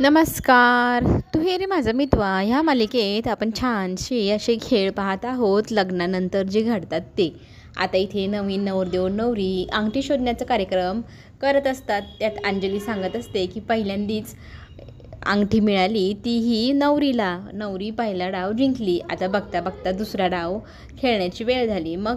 नमस्कार. तू हे रे माझा मितवा ह्या मालिकेत आपण छानशी असे खेळ पाहत आहोत लग्नानंतर जे घडतात ते. आता इथे नवीन नवरदेव नवरी अंगठी शोधण्याचा कार्यक्रम करत असतात. त्यात अंजली सांगत असते की पहिल्यांदीच अंगठी मिळाली तीही नवरीला. नवरी पहिला डाव जिंकली. आता बघता बघता दुसरा डाव खेळण्याची वेळ झाली. मग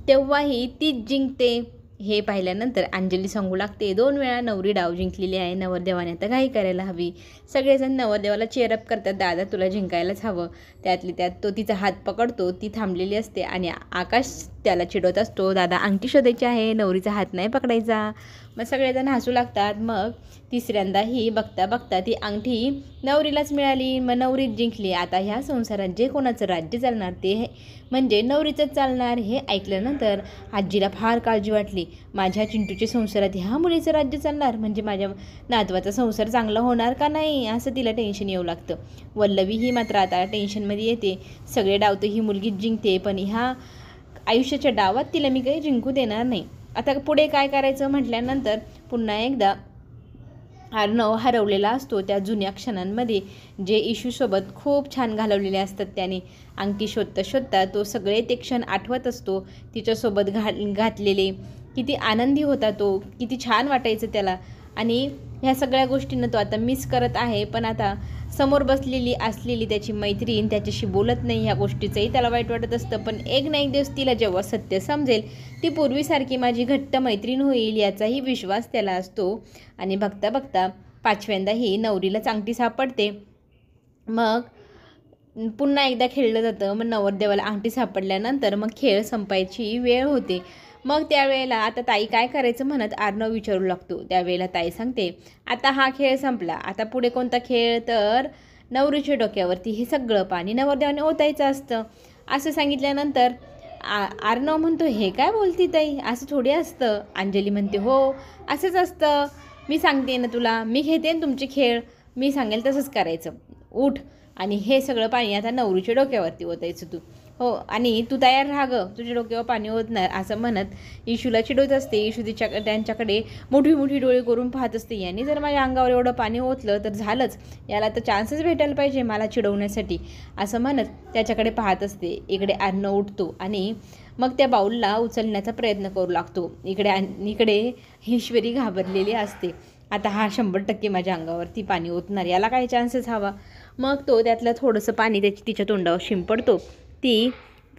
तेव्हाही तीच जिंकते. हे पाहिल्यानंतर अंजली सांगू लागते 2 वेळा नवरी डाव जिंकलेली आहे. नवरदेवाने आता घाई करायला हवी. सगळेजण नवरदेवाला चेअरअप करतात. दादा तुला जिंकायलाच हवं. त्यातली त्यात तो तिचा हात पकडतो. ती थांबलेली असते आणि आकाश त्याला चिडवत असतो, दादा अंगठी शोधायची आहे, नवरीचा हात नाही पकडायचा. मग सगळेजण हसू लागतात. मग तिसऱ्यांदाही बघता बघता ती अंगठी नवरीलाच मिळाली. मग नवरीच जिंकली. आता ह्या संसारात जे कोणाचं राज्य चालणार ते म्हणजे नवरीचंच चालणार. हे ऐकल्यानंतर आजीला फार काळजी वाटली. माझ्या चिंटूच्या संसारात ह्या मुलीचं राज्य चालणार म्हणजे माझ्या नातवाचा संसार चांगला होणार का नाही असं तिला टेन्शन येऊ लागतं. वल्लवी ही मात्र आता टेन्शनमध्ये येते. सगळे डाव तर ही मुलगीच जिंकते, पण ह्या आयुष्याच्या डावात तिला मी काही जिंकू देणार नाही. आता पुढे काय करायचं म्हटल्यानंतर पुन्हा एकदा अर्णव हरवलेला असतो त्या जुन्या क्षणांमध्ये जे इशूसोबत खूप छान घालवलेले असतात. त्याने अंगठी शोधता शोधता तो सगळे ते क्षण आठवत असतो. तिच्यासोबत घातलेले किती आनंदी होता तो, किती छान वाटायचं त्याला. आणि ह्या सगळ्या गोष्टींना तो आता मिस करत आहे. पण आता समोर बसलेली असलेली त्याची मैत्रीण त्याच्याशी बोलत नाही. ह्या गोष्टीचंही त्याला वाईट वाटत असतं. पण एक ना एक दिवस तिला जेव्हा सत्य समजेल ती पूर्वीसारखी माझी घट्ट मैत्रीण होईल याचाही विश्वास त्याला असतो. आणि बघता बघता 5व्यांदाही नवरीलाच अंगठी सापडते. मग पुन्हा एकदा खेळलं जातं. मग नवरदेवाला अंगठी सापडल्यानंतर मग खेळ संपायची वेळ होते. मग त्यावेळेला आता ताई काय करायचं म्हणत अर्णव विचारू लागतो. त्यावेळेला ताई सांगते, आता हा खेळ संपला, आता पुढे कोणता खेळ, तर नवरीच्या डोक्यावरती हे सगळं पाणी नवरदेवाने ओतायचं असतं असं सांगितल्यानंतर अर्णव म्हणतो, हे काय बोलती ताई, असं थोडी असतं. अंजली म्हणते, हो असंच असतं, मी सांगते ना तुला, मी घेते ना तुमचे खेळ, मी सांगेल तसंच करायचं, उठ आणि हे सगळं पाणी आता नवरीच्या डोक्यावरती ओतायचं तू. हो आणि तू तयार राहा गं, तुझ्या डोक्यावर पाणी ओतणार असं म्हणत इशूला चिडवत असते. इशू त्यांच्याकडे मोठी मोठी डोळे करून पाहत असते. यांनी जर माझ्या अंगावर एवढं पाणी ओतलं तर झालंच, याला तर चान्सच भेटायला पाहिजे मला चिडवण्यासाठी असं म्हणत त्याच्याकडे पाहत असते. इकडे अर्णव उठतो आणि मग त्या बाऊलला उचलण्याचा प्रयत्न करू लागतो. इकडे ईश्वरी घाबरलेली असते. आता हा 100% माझ्या अंगावरती पाणी ओतणार, याला काही चान्सच हवा. मग तो त्यातलं थोडंसं पाणी तिच्या तोंडावर शिंपडतो. ती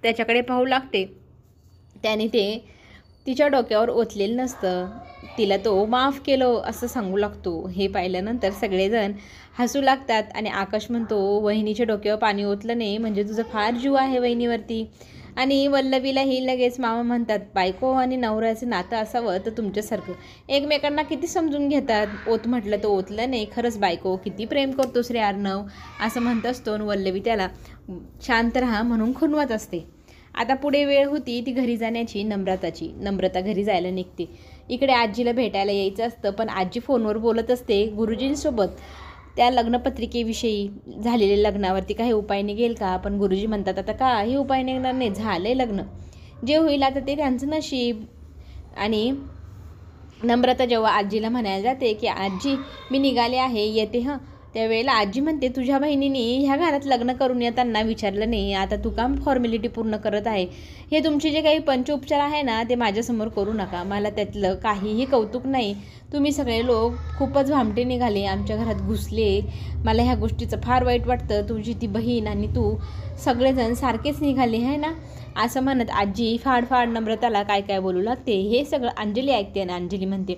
त्याच्याकडे पाहू लागते. त्याने ते तिच्या डोक्यावर ओतलेलं नसतं. तिला तो माफ केलं असं सांगू लागतो. हे पाहिल्यानंतर सगळेजण हसू लागतात आणि आकाश म्हणतो, वहिनीच्या डोक्यावर पाणी ओतलं नाही म्हणजे तुझं फार जीव आहे वहिनीवरती. आणि वल्लवीलाही लगेच मामा म्हणतात, बायको आणि नवऱ्याचं नातं असावं तर तुमच्यासारखं एकमेकांना किती समजून घेतात. ओत म्हटलं तर ओतलं नाही, खरंच बायको किती प्रेम करतोस रे अर्णव असं म्हणत असतो. वल्लवी त्याला शांत राहा म्हणून खुणवत असते. आता पुढे वेळ होती ती घरी जाण्याची, नम्रता घरी जायला निघते. इकडे आजीला भेटायला यायचं असतं, पण आजी फोनवर बोलत असते गुरुजींसोबत त्या लग्नपत्रिकेविषयी. झालेल्या लग्नावरती काही उपाय निघेल का, पण गुरुजी म्हणतात आता काही उपाय निघणार नाही, झालंय लग्न, जे होईल आता ते त्यांचं नशीब. आणि नम्रता जेव्हा आजीला म्हणायला जाते की आजी मी निघाले आहे, येते हं, त्यावेळेला आजी म्हणते, तुझ्या बहिणीने ह्या घरात लग्न करून येताना विचारलं नाही, आता तू काम फॉर्मॅलिटी पूर्ण करत आहे. हे तुमचे जे काही पंचोपचार आहे ना ते माझ्यासमोर करू नका, मला त्यातलं काहीही कौतुक नाही. तुम्ही सगळे लोक खूपच भामटे निघाले, आमच्या घरात घुसले, मला ह्या गोष्टीचं फार वाईट वाटतं. तुझी ती बहीण आणि तू सगळेजण सारखेच निघाले आहे ना असं म्हणत आजी फाड नम्रताला काय काय बोलू लागते. हे सगळं अंजली ऐकते आणि अंजली म्हणते,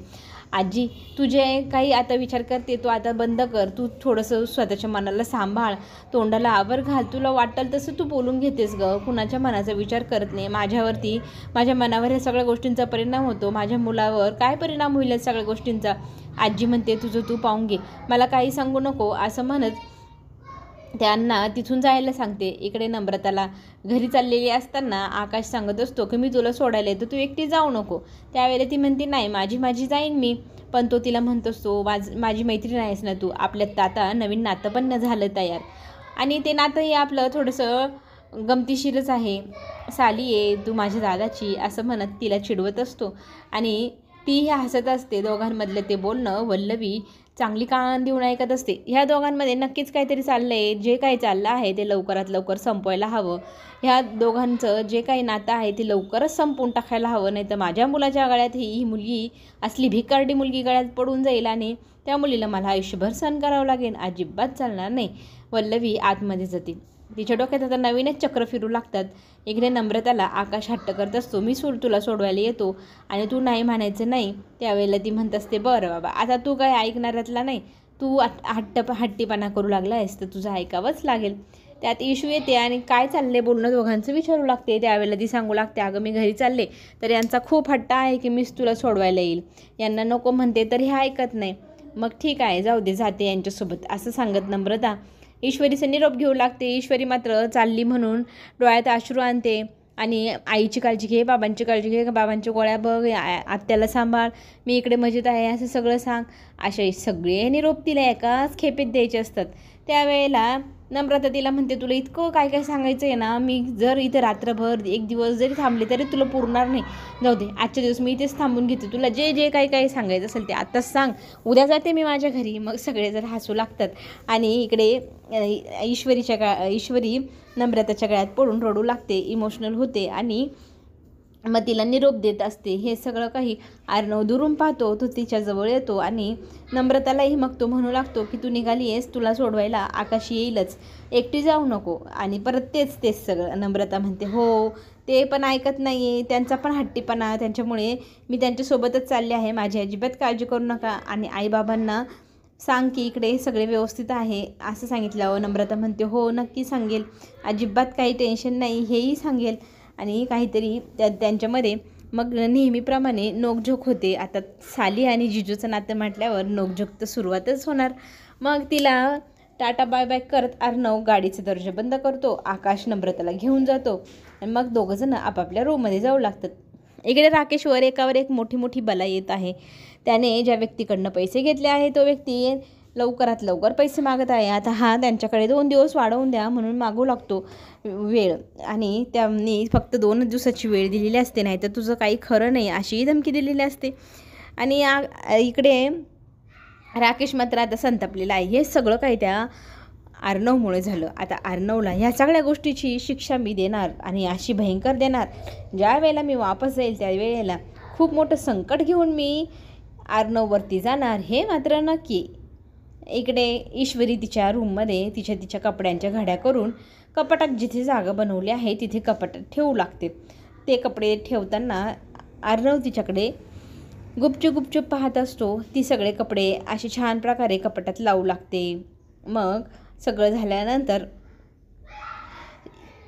आजी तुझे काही आता विचार करते तो आता बंद कर, तू थोडंसं स्वतःच्या मनाला सांभाळ, तोंडाला आवर घाल, तुला वाटेल तसं तू बोलून घेतेस गं, कुणाच्या मनाचा विचार करत नाही. माझ्या मनावर ह्या सगळ्या गोष्टींचा परिणाम होतो, माझ्या मुलावर काय परिणाम होईल या सगळ्या गोष्टींचा. आजी म्हणते, तुझं तू पाहून घे, मला काही सांगू नको असं म्हणत त्यांना तिथून जायला सांगते. इकडे नम्रताला घरी चाललेली असताना आकाश सांगत असतो की मी तुला सोडायला येतो, तू एकटी जाऊ नको. त्यावेळेला ती म्हणते, नाही माझी जाईन मी. पण तो तिला म्हणत असतो, माझी मैत्रीण आहेस ना तू, आपल्यात आता नवीन नातं पण न झालं तयार, आणि ते नातंही आपलं थोडंसं गमतीशीरच आहे, साली आहे तू माझ्या दादाची असं म्हणत तिला चिडवत असतो. आणि तीही हसत असते. दोघांमधलं ते बोलणं वल्लवी चांगली कान देऊन ऐकत असते. ह्या दोघांमध्ये नक्कीच काहीतरी चाललं आहे. जे काही चाललं आहे ते लवकरात लवकर संपवायला हवं. ह्या दोघांचं जे काही नातं आहे ते लवकरच संपवून टाकायला हवं. नाही तर माझ्या मुलाच्या गळ्यात ही मुलगी असली भिकारडी मुलगी गळ्यात पडून जाईल आणि त्या मुलीला मला आयुष्यभर सहन करावं लागेल. अजिबात चालणार नाही. वल्लवी आतमध्ये जाते. तिच्या डोक्यात आता नवीनच चक्र फिरू लागतात. इकडे नम्रताला आकाश हट्ट करत असतो, मी तुला सोडवायला येतो आणि तू नाही म्हणायचं नाही. त्यावेळेला ती म्हणत असते, बरं बाबा आता तू काय ऐकणाऱ्यातला नाही, तू हट्टीपणा करू लागला आहेस तर तुझं ऐकावंच लागेल. त्यात इशू येते आणि काय चालले बोलणं दोघांचं विचारू लागते. त्यावेळेला ती सांगू लागते, अगं मी घरी चालले तर यांचा खूप हट्ट आहे की मीच तुला सोडवायला येईल. यांना नको म्हणते तर हे ऐकत नाही. मग ठीक आहे जाऊ दे, जाते यांच्यासोबत असं सांगत नम्रता ईश्वरीचा निरोप घेऊ लागते. ईश्वरी मात्र चालली म्हणून डोळ्यात अश्रू आणते आणि आईची काळजी घे, बाबांची काळजी घे, बाबांच्या गोळ्या बघ, आत्याला सांभाळ, मी इकडे मजेत आहे असं सगळं सांग. असे सगळे निरोप तिला एकाच खेपेत द्यायचे असतात. त्यावेळेला नम्रता तिला म्हणते, तुला इतकं काय काय सांगायचं आहे ना, मी जर इथे रात्रभर एक दिवस जरी थांबले तरी तुला पुरणार नाही. जाऊ दे, आजच्या दिवस मी इथेच थांबून घेते. तुला जे जे काही सांगायचं असेल ते आत्ताच सांग, उद्या जाते मी माझ्या घरी. मग सगळे जर हसू लागतात आणि इकडे ईश्वरी नम्रताच्या गळ्यात पडून रडू लागते, इमोशनल होते आणि मग तिला निरोप देत असते. हे सगळं काही अर्णव दुरून पाहतो. तो तिच्याजवळ येतो आणि नम्रतालाही मग तो म्हणू लागतो की तू निघाली आहेस, तुला सोडवायला आकाश येईलच, एकटी जाऊ नको. आणि परत तेच सगळं नम्रता म्हणते, हो ते पण ऐकत नाही आहे, त्यांचा पण हट्टीपणा, त्यांच्यामुळे मी त्यांच्यासोबतच चालले आहे, माझी अजिबात काळजी करू नका. आणि आईबाबांना सांग की इकडे सगळे व्यवस्थित आहे असं सांगितलं. नम्रता म्हणते, हो नक्की सांगेल, अजिबात काही टेन्शन नाही, हेही सांगेल. आणि काहीतरी त्यांच्यामध्ये मग नेहमीप्रमाणे नोकझोक होते. आता साली आणि जिजूचं नातं म्हटल्यावर नोकझोक तर सुरुवातच होणार. मग तिला टाटा बाय बाय करत अर्णव गाडीचा दरवाजा बंद करतो. आकाश नम्रताला घेऊन जातो आणि मग दोघंजणं आपापल्या रूममध्ये जाऊ लागतात. इकडे राकेशवर एकावर एक मोठी बला येत आहे. त्याने ज्या व्यक्तीकडनं पैसे घेतले आहे तो व्यक्ती लवकरात लवकर पैसे मागत आहे. आता हा त्यांच्याकडे 2 दिवस वाढवून द्या म्हणून मागू लागतो वेळ. आणि त्यांनी फक्त 2 दिवसाची वेळ दिलेली असते, नाही तर तुझं काही खरं नाही अशीही धमकी दिलेली असते. आणि इकडे राकेश मात्र आता संतापलेला आहे. हे सगळं काही त्या अर्णवमुळे झालं. आता अर्णवला ह्या सगळ्या गोष्टीची शिक्षा मी देणार आणि अशी भयंकर देणार. ज्या वेळेला मी वापस जाईल त्यावेळेला खूप मोठं संकट घेऊन मी अर्णववरती जाणार, हे मात्र नक्की. इकडे ईश्वरी तिच्या रूममध्ये तिच्या कपड्यांच्या घड्या करून कपाटात जिथे जागा बनवली आहे तिथे कपाटात ठेवू लागते. ते कपडे ठेवताना अर्णव तिच्याकडे गुपचूप पाहत असतो. ती सगळे कपडे असे छान प्रकारे कपाटात लावू लागते. मग सगळं झाल्यानंतर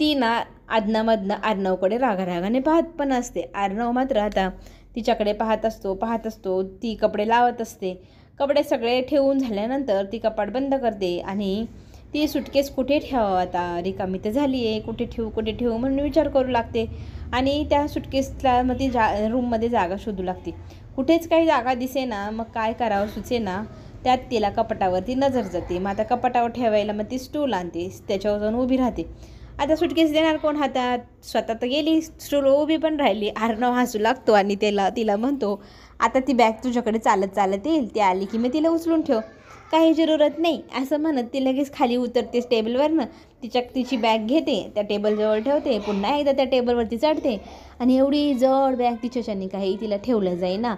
ती ना आदनामधनं अर्णवकडे रागाने पाहत पण असते. अर्णव मात्र आता तिच्याकडे पाहत असतो. ती कपडे लावत असते. कपडे सगळे ठेवून झाल्यानंतर ती कपाट बंद करते आणि ती सुटकेस कुठे ठेवावं, आता रिकामी तर झाली आहे, कुठे ठेवू म्हणून विचार करू लागते. आणि त्या सुटकेसला मग ती रूममध्ये जागा शोधू लागते. कुठेच काही जागा दिसेना. मग काय करावं सुचेना. त्यात तिला कपाटावरती नजर जाते. मग आता कपाटावर ठेवायला मग ती स्टूल आणते, त्याच्यावर जाऊन उभी राहते. आता सुटकेस देणार कोण हातात, स्वतः तर गेली, स्टूल उभी पण राहिली. अर्णव हसू लागतो आणि तिला म्हणतो, आता ती बॅग तुझ्याकडे चालत येईल, ती आली की मी तिला उचलून ठेव, काही जरूरत नाही असं म्हणत ती लगेच खाली उतरतेस टेबलवरनं. तिची बॅग घेते, त्या टेबलजवळ ठेवते, पुन्हा एकदा त्या टेबलवरती चढते आणि एवढी जड बॅग तिच्याच्याने काही तिला ठेवलं जाईना.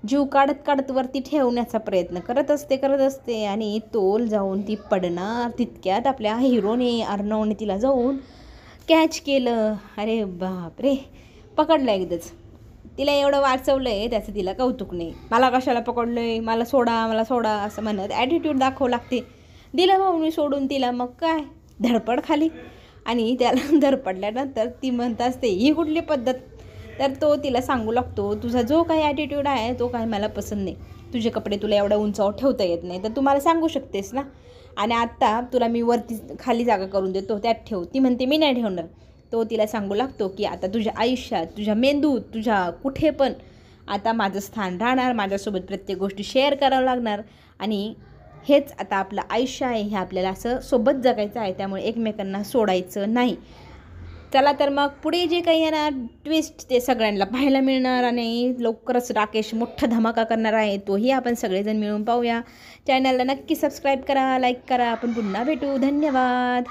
जीव काढत वरती ठेवण्याचा प्रयत्न करत असते आणि तोल जाऊन ती पडणार. तितक्यात आपल्या हिरोने अर्णवने तिला जाऊन कॅच केलं. अरे बापरे, पकडलं एकदाच. तिला एवढं वाचवलं आहे त्याचं तिला कौतुक नाही. मला कशाला पकडलं आहे, मला सोडा असं म्हणत ॲटिट्यूड दाखवू लागते. दिलं भाऊनी सोडून तिला. मग काय धडपड खाली. आणि त्याला धडपडल्यानंतर ती म्हणत असते, ही कुठली पद्धत. तर तो तिला सांगू लागतो, तुझा जो काही ॲटिट्यूड आहे तो काही मला पसंत नाही. तुझे कपडे तुला एवढ्या उंचावर ठेवता येत नाही तर तू मला सांगू शकतेस ना. आणि आत्ता तुला मी वरती खाली जागा करून देतो, त्यात ठेव. ती म्हणते मी नाही ठेवणार. तो तिला सांगू लागतो की आता तुझ्या आयुष्यात, तुझ्या मेंदूत, तुझ्या कुठे पण आता माझं स्थान राहणार. माझ्यासोबत प्रत्येक गोष्टी शेअर करावं लागणार आणि हेच आता आपलं आयुष्य आहे. हे आपल्याला असं सोबत जगायचं आहे. त्यामुळे एकमेकांना सोडायचं नाही. चला तर मग पुढे जे काही येणार ट्विस्ट ते सगळ्यांना पाहायला मिळणार आणि लवकरच राकेश मोठा धमाका करणार आहे, तोही आपण सगळेजण मिळून पाहूया. चॅनलला नक्की सबस्क्राईब करा, लाईक करा. आपण पुन्हा भेटू. धन्यवाद.